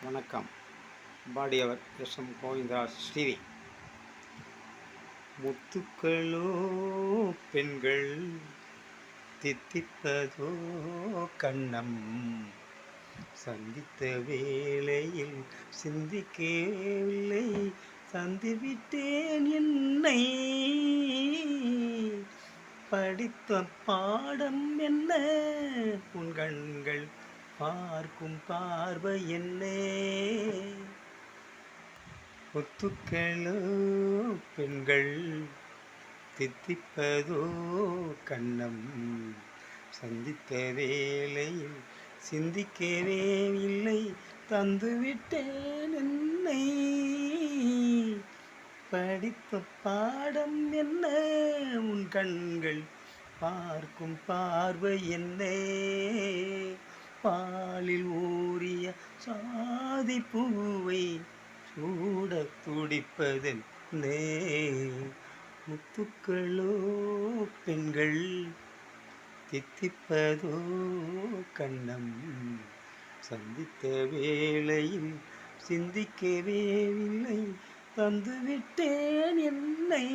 வணக்கம். பாடியவர் எஸ்.எம். கோவிந்தராஜ் ஸ்ரீவி. முத்துக்களோ பெண்கள் தித்திப்பதோ கண்ணம், சந்தித்த வேளையில் சிந்திக்கவில்லை, சந்திவிட்டேன் என்னை. படித்த பாடம் என்ன, உன் கண்கள் பார்க்கும் பார்வை என்ன. முத்துக்களோ பெண்கள் தித்திப்பதோ கண்ணம், சந்தித்த வேளையில் சிந்திக்கவே இல்லை, தந்துவிட்டேன் என்னை. படித்த பாடம் என்ன, உன் கண்கள் பார்க்கும் பார்வை என்ன. பாலில் ஊறிய சாதி பூவை சூட துடிப்பதென்னே. முத்துக்களோ பெண்கள் தித்திப்பதோ கண்ணம், சந்தித்த வேளையில் சிந்திக்கவே இல்லை, தந்துவிட்டேன் என்னை.